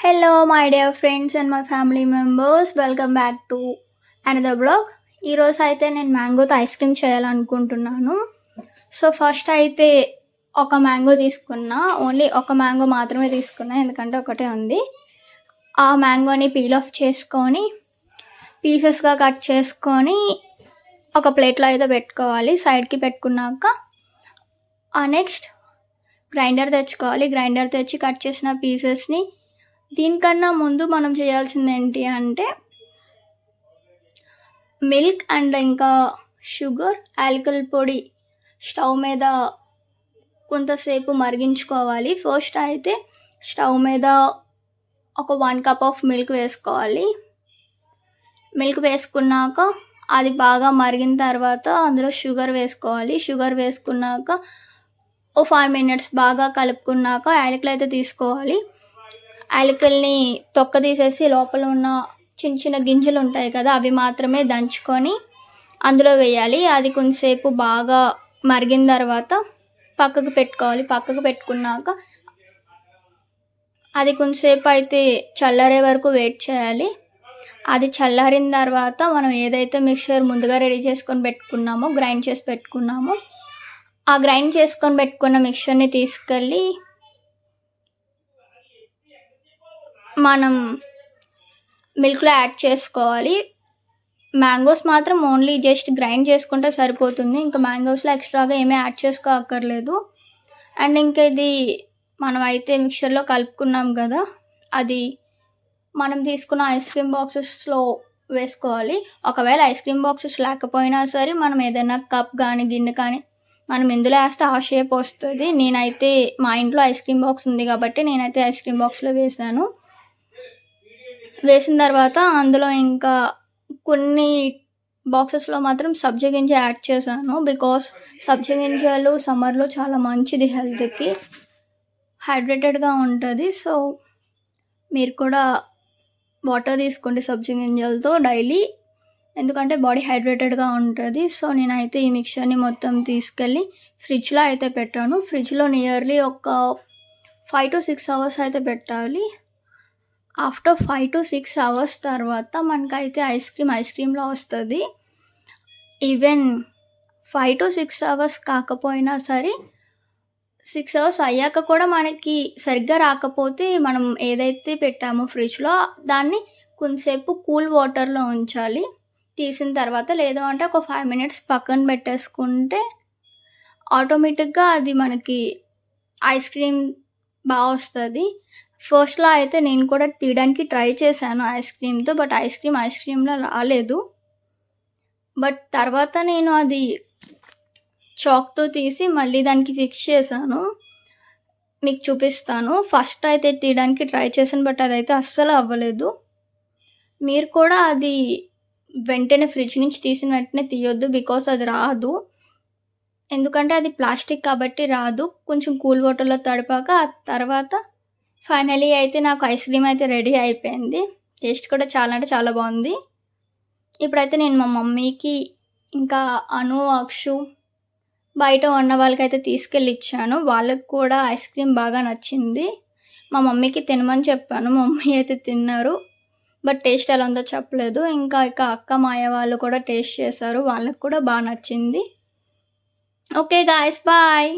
Hello, my dear friends and my family members. Welcome back to another vlog. ఈరోజు అయితే నేను మ్యాంగోతో ice cream చేయాలనుకుంటున్నాను. So first అయితే ఒక మ్యాంగో తీసుకున్నా. ఓన్లీ ఒక మ్యాంగో మాత్రమే తీసుకున్నా, ఎందుకంటే ఒకటే ఉంది. ఆ మ్యాంగోని పీల్ ఆఫ్ చేసుకొని పీసెస్గా కట్ చేసుకొని ఒక ప్లేట్లో అయితే పెట్టుకోవాలి. సైడ్కి పెట్టుకున్నాక నెక్స్ట్ గ్రైండర్ తెచ్చుకోవాలి. గ్రైండర్ తెచ్చి కట్ చేసిన పీసెస్ని, దీనికన్నా ముందు మనం చేయాల్సింది ఏంటి అంటే మిల్క్ అండ్ ఇంకా షుగర్, యాలకుల పొడి స్టవ్ మీద కొంతసేపు మరిగించుకోవాలి. ఫస్ట్ అయితే స్టవ్ మీద ఒక 1 కప్ ఆఫ్ మిల్క్ వేసుకోవాలి. మిల్క్ వేసుకున్నాక అది బాగా మరిగిన తర్వాత అందులో షుగర్ వేసుకోవాలి. షుగర్ వేసుకున్నాక 5 మినిట్స్ బాగా కలుపుకున్నాక యాలకులు అయితే తీసుకోవాలి. యాలకుల్ని తొక్క తీసేసి లోపల ఉన్న చిన్న చిన్న గింజలు ఉంటాయి కదా, అవి మాత్రమే దంచుకొని అందులో వేయాలి. అది కొంచెంసేపు బాగా మరిగిన తర్వాత పక్కకు పెట్టుకోవాలి. పక్కకు పెట్టుకున్నాక అది కొంచెంసేపు అయితే చల్లారే వరకు వెయిట్ చేయాలి. అది చల్లారిన తర్వాత మనం ఏదైతే మిక్చర్ ముందుగా రెడీ చేసుకొని పెట్టుకున్నామో, గ్రైండ్ చేసి పెట్టుకున్నామో, ఆ గ్రైండ్ చేసుకొని పెట్టుకున్న మిక్చర్ని తీసుకెళ్ళి మనం మిల్క్లో యాడ్ చేసుకోవాలి. మ్యాంగోస్ మాత్రం ఓన్లీ జస్ట్ గ్రైండ్ చేసుకుంటే సరిపోతుంది. ఇంకా మ్యాంగోస్లో ఎక్స్ట్రాగా ఏమీ యాడ్ చేసుకోక్కర్లేదు. అండ్ ఇంకా ఇది మనం అయితే మిక్చర్లో కలుపుకున్నాం కదా, అది మనం తీసుకున్న ఐస్ క్రీమ్ బాక్సెస్లో వేసుకోవాలి. ఒకవేళ ఐస్ క్రీమ్ బాక్సెస్ లేకపోయినా సరే మనం ఏదైనా కప్ కానీ గిన్నె కానీ మనం ఇందులో వేస్తే ఆ షేప్ వస్తుంది. నేనైతే మా ఇంట్లో ఐస్ క్రీమ్ బాక్స్ ఉంది కాబట్టి నేనైతే ఐస్ క్రీమ్ బాక్స్లో వేసాను. వేసిన తర్వాత అందులో ఇంకా కొన్ని బాక్సెస్లో మాత్రం సబ్జా గింజ యాడ్ చేశాను. బికాస్ సబ్జా గింజలు సమ్మర్లో చాలా మంచిది, హెల్త్కి హైడ్రేటెడ్గా ఉంటుంది. సో మీరు కూడా వాటర్ తీసుకోండి సబ్జా గింజలతో డైలీ, ఎందుకంటే బాడీ హైడ్రేటెడ్గా ఉంటుంది. సో నేనైతే ఈ మిక్చర్ని మొత్తం తీసుకెళ్ళి ఫ్రిడ్జ్లో అయితే పెట్టాను. ఫ్రిడ్జ్లో నియర్లీ ఒక 5 to 6 అవర్స్ అయితే పెట్టాలి. ఆఫ్టర్ 5 to 6 అవర్స్ తర్వాత మనకైతే ఐస్ క్రీమ్లా వస్తుంది. ఈవెన్ 5 to 6 అవర్స్ కాకపోయినా సరే 6 అవర్స్ అయ్యాక కూడా మనకి సరిగ్గా రాకపోతే మనం ఏదైతే పెట్టామో ఫ్రిడ్జ్లో దాన్ని కొంచెంసేపు కూల్ వాటర్లో ఉంచాలి. తీసిన తర్వాత లేదు అంటే ఒక 5 మినిట్స్ పక్కన పెట్టేసుకుంటే ఆటోమేటిక్గా అది మనకి ఐస్ క్రీమ్ బాగా వస్తుంది. ఫస్ట్లో అయితే నేను కూడా తీయడానికి ట్రై చేశాను ఐస్ క్రీమ్తో, బట్ ఐస్ క్రీమ్లా రాలేదు. బట్ తర్వాత నేను అది చాక్తో తీసి మళ్ళీ దానికి ఫిక్స్ చేశాను. మీకు చూపిస్తాను. ఫస్ట్ అయితే తీయడానికి ట్రై చేశాను, బట్ అదైతే అస్సలు అవ్వలేదు. మీరు కూడా అది వెంటనే ఫ్రిడ్జ్ నుంచి తీసిన వెంటనే తీయొద్దు, బికాస్ అది రాదు. ఎందుకంటే అది ప్లాస్టిక్ కాబట్టి రాదు. కొంచెం కూల్ వాటర్లో తడిపాక ఆ తర్వాత ఫైనలీ అయితే నాకు ఐస్ క్రీమ్ అయితే రెడీ అయిపోయింది. టేస్ట్ కూడా చాలా అంటే చాలా బాగుంది. ఇప్పుడైతే నేను మా మమ్మీకి ఇంకా అను, అక్షు బయట ఉన్న వాళ్ళకైతే తీసుకెళ్ళి ఇచ్చాను. వాళ్ళకి కూడా ఐస్ క్రీమ్ బాగా నచ్చింది. మా మమ్మీకి తినమని చెప్పాను, మా మమ్మీ అయితే తిన్నారు. బట్ టేస్ట్ ఎలా ఉందో చెప్పలేదు. ఇంకా అక్క మాయ వాళ్ళు కూడా టేస్ట్ చేశారు, వాళ్ళకి కూడా బాగా నచ్చింది. Okay guys, bye.